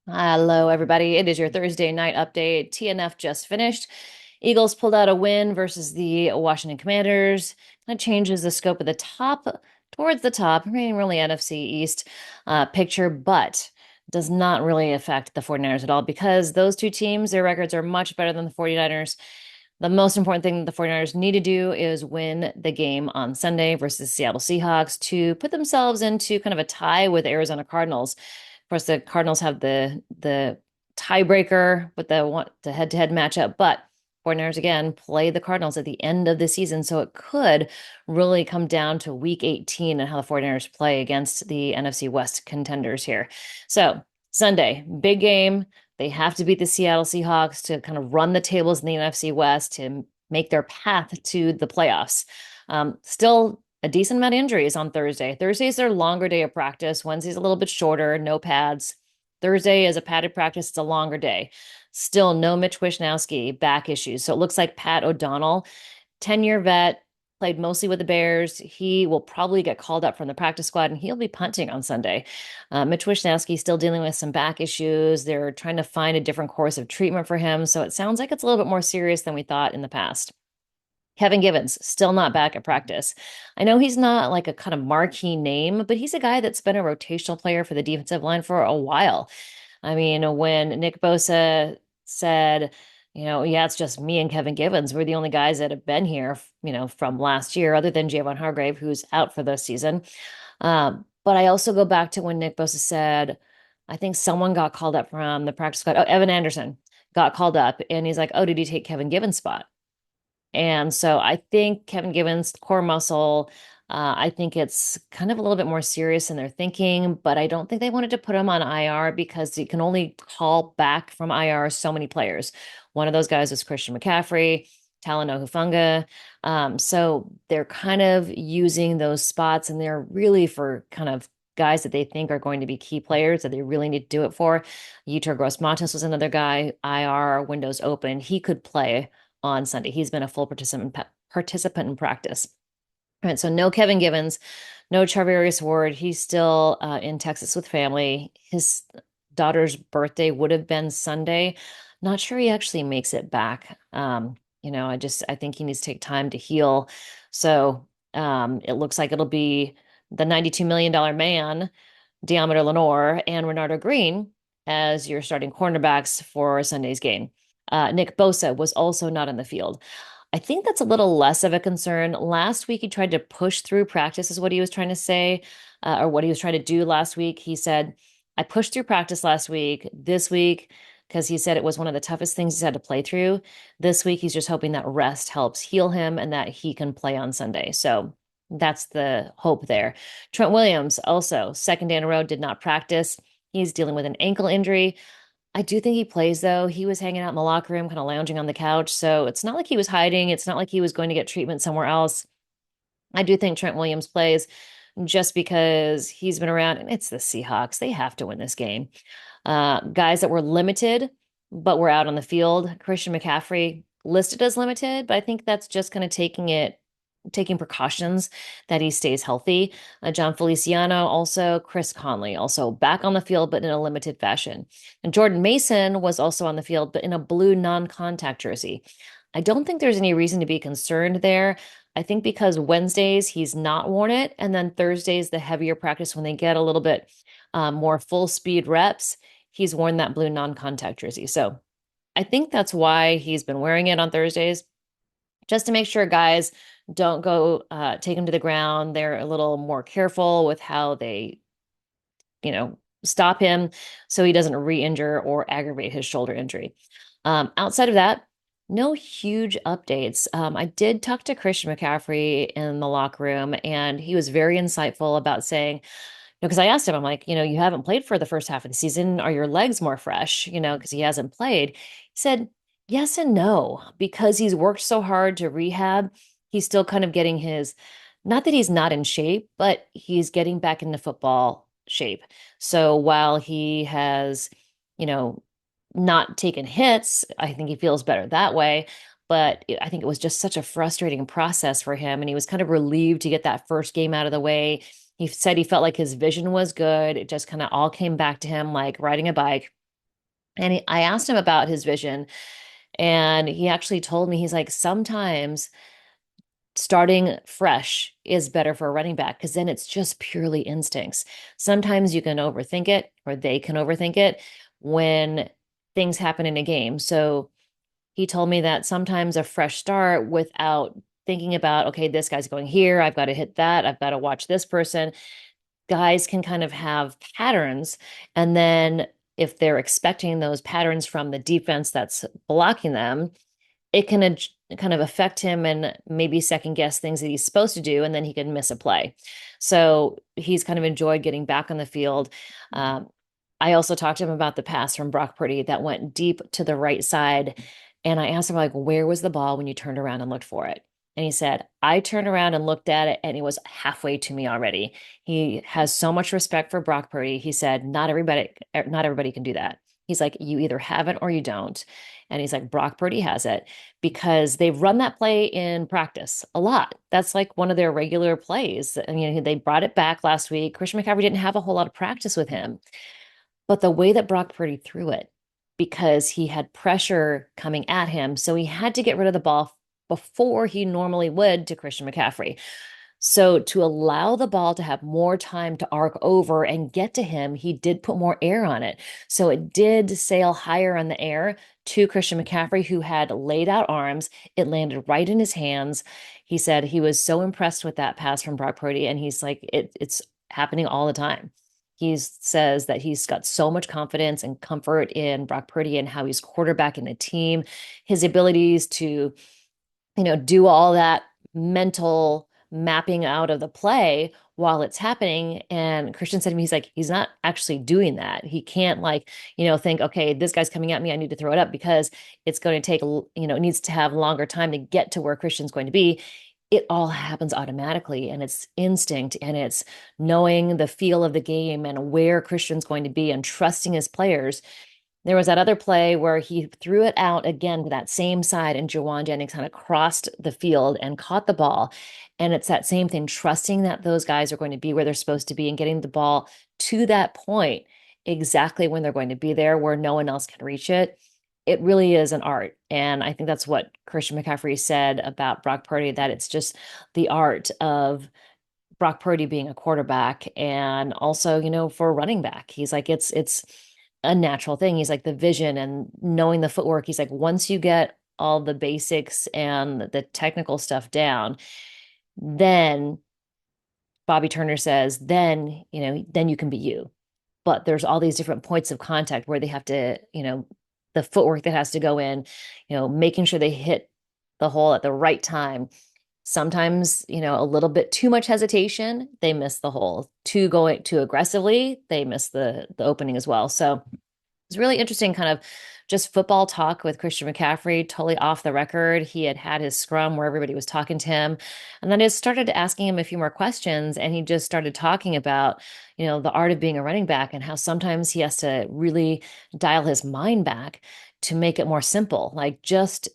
Hello, everybody. It is your Thursday night update. TNF just finished. Eagles pulled out a win versus the Washington Commanders. That changes the scope of the top towards the top, I mean, really NFC East picture, but does not really affect the 49ers at all because those two teams, their records are much better than the 49ers. The most important thing the 49ers need to do is win the game on Sunday versus Seattle Seahawks to put themselves into kind of a tie with Arizona Cardinals. Of course, the Cardinals have the tiebreaker with the head-to-head matchup, but 49ers again play the Cardinals at the end of the season, so it could really come down to week 18 and how the 49ers play against the NFC West contenders here. So, Sunday, big game. They have to beat the Seattle Seahawks to kind of run the tables in the NFC West to make their path to the playoffs. Still a decent amount of injuries on Thursday. Thursday is their longer day of practice. Wednesday's a little bit shorter, no pads. Thursday is a padded practice. It's a longer day. Still no Mitch Wishnowsky, back issues. So it looks like Pat O'Donnell, 10-year vet, played mostly with the Bears. He will probably get called up from the practice squad and he'll be punting on Sunday. Mitch Wishnowsky still dealing with some back issues. They're trying to find a different course of treatment for him. So it sounds like it's a little bit more serious than we thought in the past. Kevin Givens, still not back at practice. I know he's not like a kind of marquee name, but he's a guy that's been a rotational player for the defensive line for a while. I mean, when Nick Bosa said, yeah, it's just me and Kevin Givens. We're the only guys that have been here, from last year, other than Javon Hargrave, who's out for this season. But I also go back to when Nick Bosa said, I think someone got called up from the practice squad. Oh, Evan Anderson got called up, and he's like, oh, did he take Kevin Givens' spot? And so I think Kevin Givens, core muscle, I think it's kind of a little bit more serious in their thinking, but I don't think they wanted to put him on IR because you can only call back from IR so many players. One of those guys was Christian McCaffrey, Talanoa Hufanga. So they're kind of using those spots, and they're really for kind of guys that they think are going to be key players that they really need to do it for. Yetur Gross-Matos was another guy, IR, windows open. He could play on Sunday. He's been a full participant in practice. All right, so no Kevin Givens, no Charvarius Ward. He's still in Texas with family. His daughter's birthday would have been Sunday. Not sure he actually makes it back. I think he needs to take time to heal. So it looks like it'll be the $92 million man, Deommodore Lenoir, and Renardo Green as your starting cornerbacks for Sunday's game. Nick Bosa was also not in the field. I think that's a little less of a concern. Last week, he tried to push through practice, is what he was trying to say, or what he was trying to do last week. He said, I pushed through practice last week. This week, because he said it was one of the toughest things he's had to play through. This week, he's just hoping that rest helps heal him and that he can play on Sunday. So that's the hope there. Trent Williams, also, second day in a row, did not practice. He's dealing with an ankle injury. I do think he plays, though. He was hanging out in the locker room, kind of lounging on the couch. So it's not like he was hiding. It's not like he was going to get treatment somewhere else. I do think Trent Williams plays just because he's been around, and it's the Seahawks. They have to win this game. Guys that were limited, but were out on the field. Christian McCaffrey listed as limited, but I think that's just kind of taking precautions that he stays healthy. John Feliciano, also Chris Conley, also back on the field, but in a limited fashion. And Jordan Mason was also on the field, but in a blue non-contact jersey. I don't think there's any reason to be concerned there. I think because Wednesdays he's not worn it, and then Thursdays the heavier practice when they get a little bit more full speed reps, he's worn that blue non-contact jersey. So I think that's why he's been wearing it on Thursdays, just to make sure guys don't go take him to the ground. They're a little more careful with how they, stop him so he doesn't re-injure or aggravate his shoulder injury. Outside of that, no huge updates. I did talk to Christian McCaffrey in the locker room, and he was very insightful about saying, because I asked him, I'm like, you haven't played for the first half of the season. Are your legs more fresh? Because he hasn't played. He said, yes and no, because he's worked so hard to rehab. He's still kind of getting not that he's not in shape, but he's getting back into football shape. So while he has, you know, not taken hits, I think he feels better that way. But I think it was just such a frustrating process for him. And he was kind of relieved to get that first game out of the way. He said he felt like his vision was good. It just kind of all came back to him like riding a bike. And I asked him about his vision, and he actually told me, he's like, sometimes starting fresh is better for a running back because then it's just purely instincts. Sometimes you can overthink it, or they can overthink it when things happen in a game. So he told me that sometimes a fresh start without thinking about, okay, this guy's going here, I've got to hit that, I've got to watch this person. Guys can kind of have patterns. And then if they're expecting those patterns from the defense that's blocking them, it can kind of affect him and maybe second guess things that he's supposed to do, and then he can miss a play. So he's kind of enjoyed getting back on the field. Um, I also talked to him about the pass from Brock Purdy that went deep to the right side. And I asked him, like, where was the ball when you turned around and looked for it? And he said, I turned around and looked at it and it was halfway to me already. He has so much respect for Brock Purdy. He said, not everybody can do that. He's like, you either have it or you don't. And he's like, Brock Purdy has it because they've run that play in practice a lot. That's like one of their regular plays. I mean, they brought it back last week. Christian McCaffrey didn't have a whole lot of practice with him, but the way that Brock Purdy threw it, because he had pressure coming at him, so he had to get rid of the ball before he normally would to Christian McCaffrey. So to allow the ball to have more time to arc over and get to him, he did put more air on it. So it did sail higher in the air to Christian McCaffrey, who had laid out arms. It landed right in his hands. He said he was so impressed with that pass from Brock Purdy, and he's like, it's happening all the time. He says that he's got so much confidence and comfort in Brock Purdy and how he's quarterbacking the team, his abilities to do all that mental mapping out of the play while it's happening. And Christian said to me, he's like, he's not actually doing that. He can't like, think, okay, this guy's coming at me, I need to throw it up because it's going to take, it needs to have longer time to get to where Christian's going to be. It all happens automatically and it's instinct and it's knowing the feel of the game and where Christian's going to be and trusting his players. There was that other play where he threw it out again to that same side, and Jawan Jennings kind of crossed the field and caught the ball. And it's that same thing, trusting that those guys are going to be where they're supposed to be and getting the ball to that point exactly when they're going to be there where no one else can reach it. It really is an art. And I think that's what Christian McCaffrey said about Brock Purdy, that it's just the art of Brock Purdy being a quarterback and also, for a running back. He's like, it's a natural thing. He's like the vision and knowing the footwork. He's like, once you get all the basics and the technical stuff down, then Bobby Turner says, then you can be you. But there's all these different points of contact where they have to, the footwork that has to go in, making sure they hit the hole at the right time. Sometimes, a little bit too much hesitation, they miss the hole. Too going too aggressively, they miss the opening as well. So it's really interesting, kind of just football talk with Christian McCaffrey, totally off the record. He had his scrum where everybody was talking to him. And then I started asking him a few more questions, and he just started talking about, the art of being a running back and how sometimes he has to really dial his mind back to make it more simple. Like just,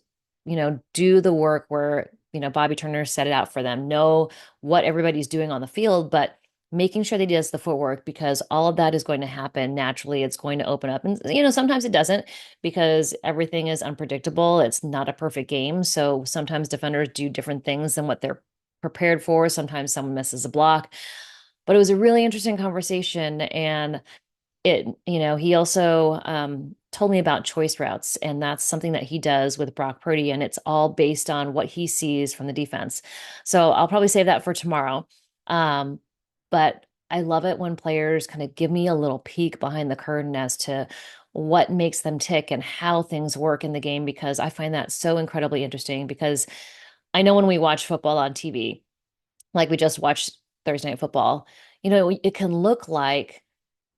do the work where, Bobby Turner set it out for them, know what everybody's doing on the field, but making sure that he does the footwork because all of that is going to happen naturally. It's going to open up. And, sometimes it doesn't because everything is unpredictable. It's not a perfect game. So sometimes defenders do different things than what they're prepared for. Sometimes someone misses a block. But it was a really interesting conversation. And he also told me about choice routes, and that's something that he does with Brock Purdy, and it's all based on what he sees from the defense. So I'll probably save that for tomorrow. Um, but I love it when players kind of give me a little peek behind the curtain as to what makes them tick and how things work in the game, because I find that so incredibly interesting. Because I know when we watch football on TV, like we just watched Thursday Night Football, it can look like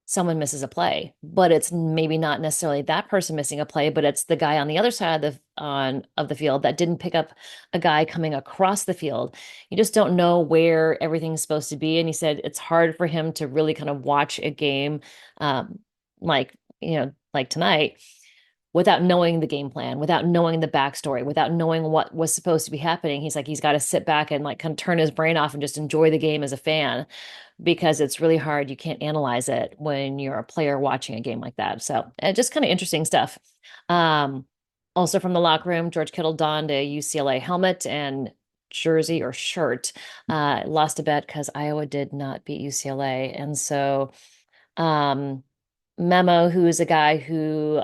someone misses a play, but it's maybe not necessarily that person missing a play, but it's the guy on the other side of the field that didn't pick up a guy coming across the field. You just don't know where everything's supposed to be. And he said it's hard for him to really kind of watch a game, um, like like tonight, without knowing the game plan, without knowing the backstory, without knowing what was supposed to be happening. He's like, he's got to sit back and like kind of turn his brain off and just enjoy the game as a fan because it's really hard. You can't analyze it when you're a player watching a game like that. So just kind of interesting stuff. Um, Also from the locker room, George Kittle donned a UCLA helmet and jersey or shirt. Lost a bet because Iowa did not beat UCLA. And so um, Memo, who is a guy who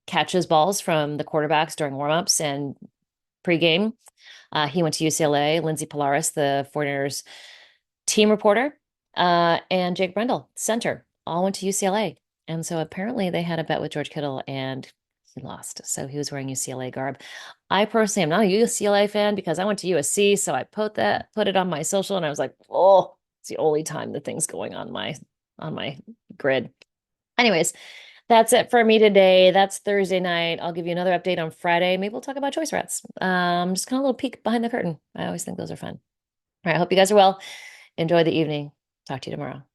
catches balls from the quarterbacks during warmups and pregame, he went to UCLA. Lindsey Polaris, the 49ers team reporter, and Jake Brendel, center, all went to UCLA. And so apparently they had a bet with George Kittle and he lost. So he was wearing UCLA garb. I personally am not a UCLA fan because I went to USC. So I put it on my social and I was like, oh, it's the only time the thing's going on my grid. Anyways, that's it for me today. That's Thursday night. I'll give you another update on Friday. Maybe we'll talk about choice rats. Just kind of a little peek behind the curtain. I always think those are fun. All right, I hope you guys are well. Enjoy the evening. Talk to you tomorrow.